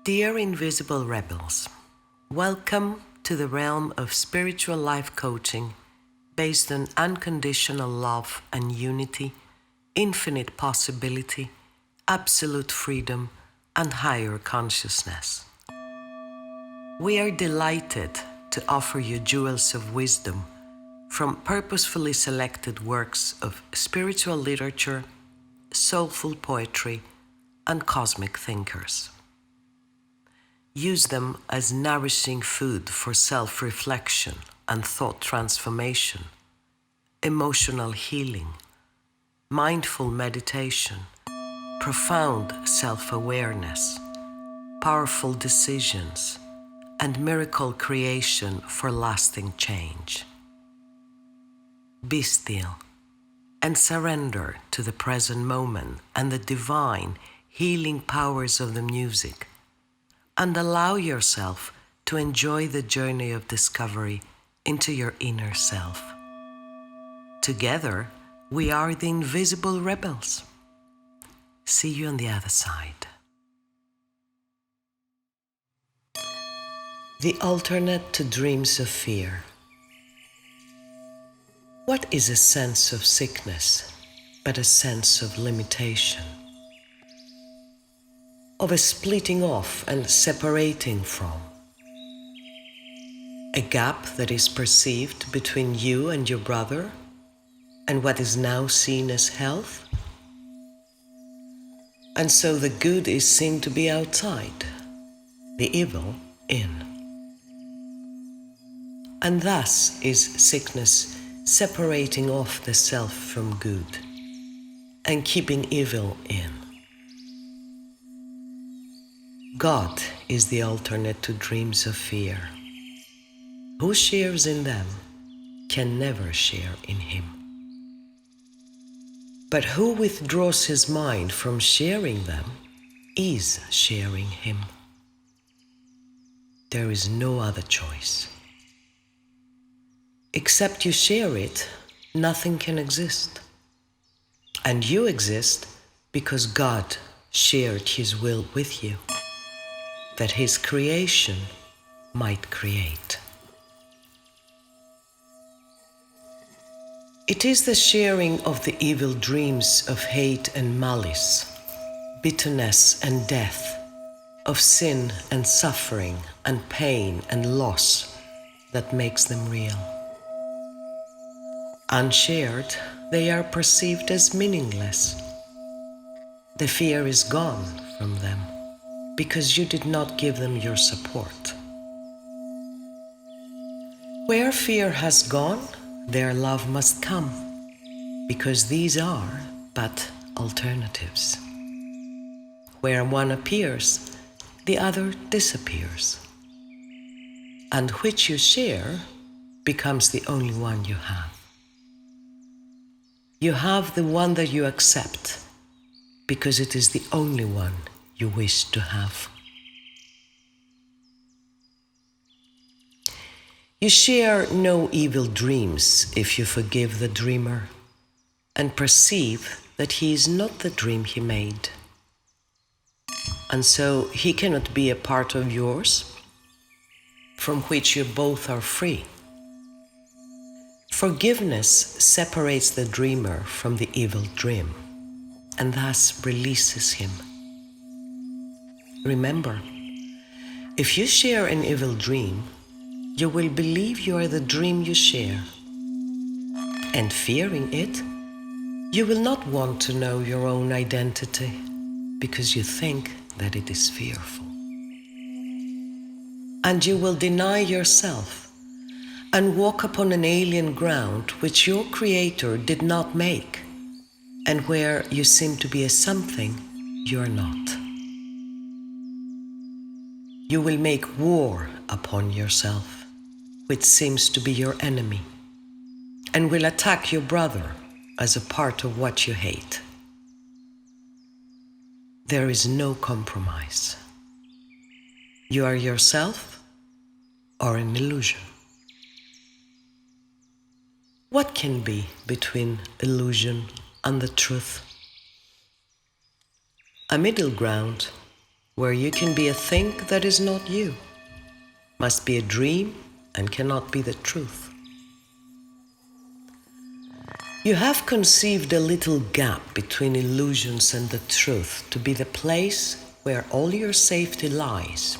Dear Invisible Rebels, welcome to the realm of spiritual life coaching based on unconditional love and unity, infinite possibility, absolute freedom, and higher consciousness. We are delighted to offer you jewels of wisdom from purposefully selected works of spiritual literature, soulful poetry, and cosmic thinkers. Use them as nourishing food for self-reflection and thought transformation, emotional healing, mindful meditation, profound self-awareness, powerful decisions, and miracle creation for lasting change. Be still and surrender to the present moment and the divine healing powers of the music, and allow yourself to enjoy the journey of discovery into your inner self. Together, we are the Invisible Rebels. See you on the other side. The alternate to dreams of fear. What is a sense of sickness but a sense of limitation? Of a splitting off and separating from. A gap that is perceived between you and your brother and what is now seen as health. And so the good is seen to be outside, the evil in. And thus is sickness separating off the self from good and keeping evil in. God is the alternate to dreams of fear. Who shares in them can never share in Him. But who withdraws his mind from sharing them is sharing Him. There is no other choice. Except you share it, nothing can exist. And you exist because God shared His will with you, that His creation might create. It is the sharing of the evil dreams of hate and malice, bitterness and death, of sin and suffering and pain and loss that makes them real. Unshared, they are perceived as meaningless. The fear is gone from them, because you did not give them your support. Where fear has gone, their love must come, because these are but alternatives. Where one appears, the other disappears, and which you share becomes the only one you have. You have the one that you accept, because it is the only one you wish to have. You share no evil dreams if you forgive the dreamer and perceive that he is not the dream he made. And so he cannot be a part of yours, from which you both are free. Forgiveness separates the dreamer from the evil dream and thus releases him. Remember, if you share an evil dream, you will believe you are the dream you share. And fearing it, you will not want to know your own identity because you think that it is fearful. And you will deny yourself and walk upon an alien ground which your Creator did not make, and where you seem to be a something you are not. You will make war upon yourself, which seems to be your enemy, and will attack your brother as a part of what you hate. There is no compromise. You are yourself or an illusion. What can be between illusion and the truth? A middle ground where you can be a thing that is not you, must be a dream and cannot be the truth. You have conceived a little gap between illusions and the truth to be the place where all your safety lies,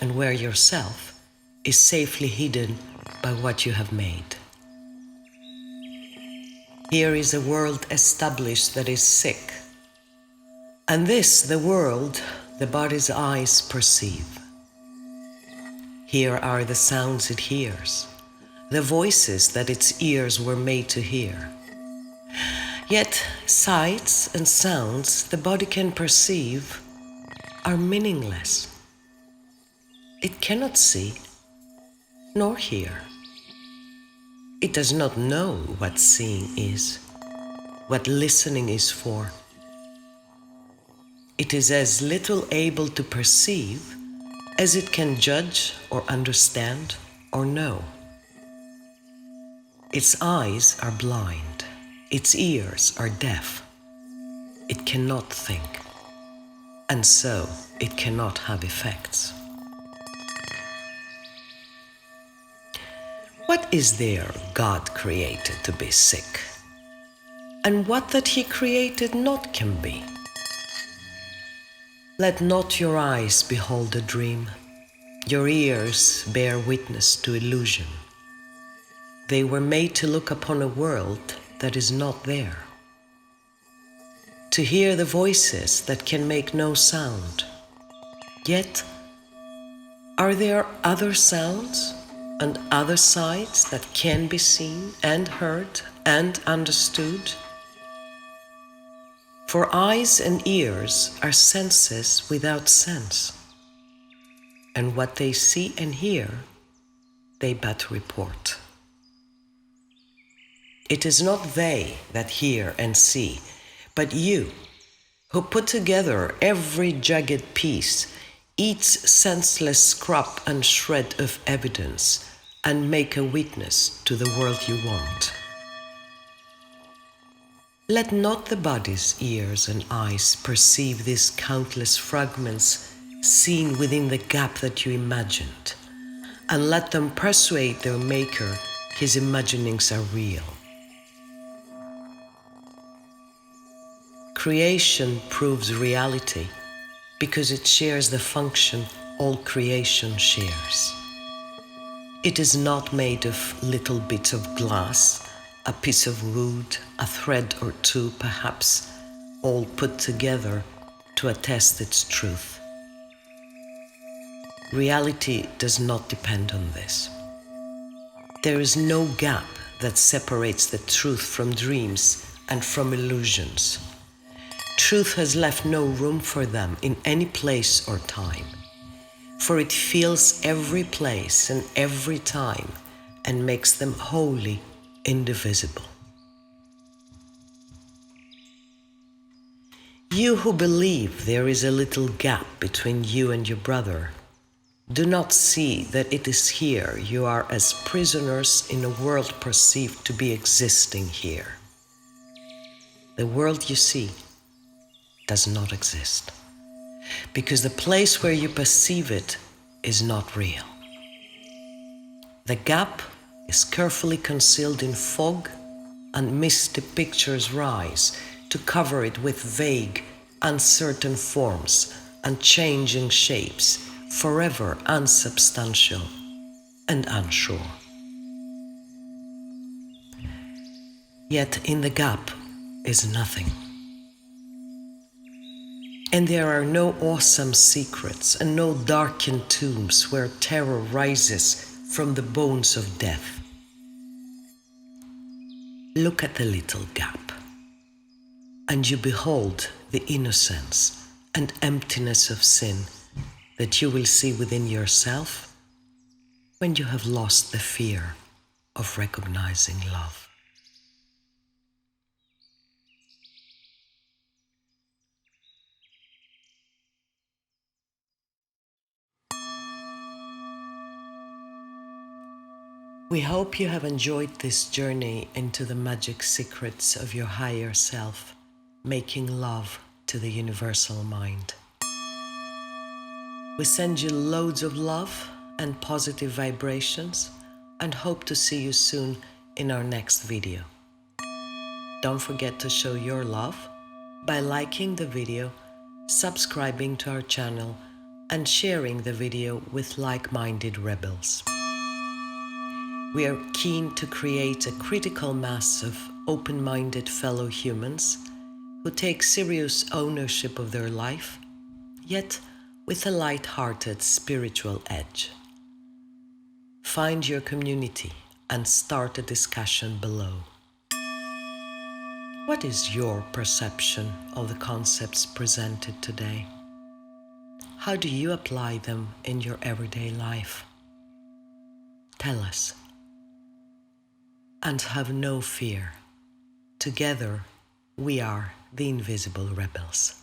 and where yourself is safely hidden by what you have made. Here is a world established that is sick, and this the world the body's eyes perceive. Here are the sounds it hears, the voices that its ears were made to hear. Yet sights and sounds the body can perceive are meaningless. It cannot see nor hear. It does not know what seeing is, what listening is for. It is as little able to perceive as it can judge or understand or know. Its eyes are blind, its ears are deaf. It cannot think, and so it cannot have effects. What is there God created to be sick, and what that He created not can be? Let not your eyes behold a dream, your ears bear witness to illusion. They were made to look upon a world that is not there, to hear the voices that can make no sound. Yet, are there other sounds and other sights that can be seen and heard and understood? For eyes and ears are senses without sense, and what they see and hear, they but report. It is not they that hear and see, but you, who put together every jagged piece, each senseless scrap and shred of evidence, and make a witness to the world you want. Let not the body's ears and eyes perceive these countless fragments seen within the gap that you imagined, and let them persuade their maker his imaginings are real. Creation proves reality because it shares the function all creation shares. It is not made of little bits of glass, a piece of wood, a thread or two perhaps, all put together to attest its truth. Reality does not depend on this. There is no gap that separates the truth from dreams and from illusions. Truth has left no room for them in any place or time, for it fills every place and every time and makes them wholly indivisible. You who believe there is a little gap between you and your brother, do not see that it is here you are as prisoners in a world perceived to be existing here. The world you see does not exist, because the place where you perceive it is not real. The gap is carefully concealed in fog, and misty pictures rise to cover it with vague, uncertain forms and changing shapes, forever unsubstantial and unsure. Yet in the gap is nothing. And there are no awesome secrets and no darkened tombs where terror rises from the bones of death. Look at the little gap, and you behold the innocence and emptiness of sin that you will see within yourself when you have lost the fear of recognizing love. We hope you have enjoyed this journey into the magic secrets of your higher self, making love to the universal mind. We send you loads of love and positive vibrations and hope to see you soon in our next video. Don't forget to show your love by liking the video, subscribing to our channel, and sharing the video with like-minded rebels. We are keen to create a critical mass of open-minded fellow humans who take serious ownership of their life, yet with a light-hearted spiritual edge. Find your community and start a discussion below. What is your perception of the concepts presented today? How do you apply them in your everyday life? Tell us. And have no fear. Together, we are the Invisible Rebels.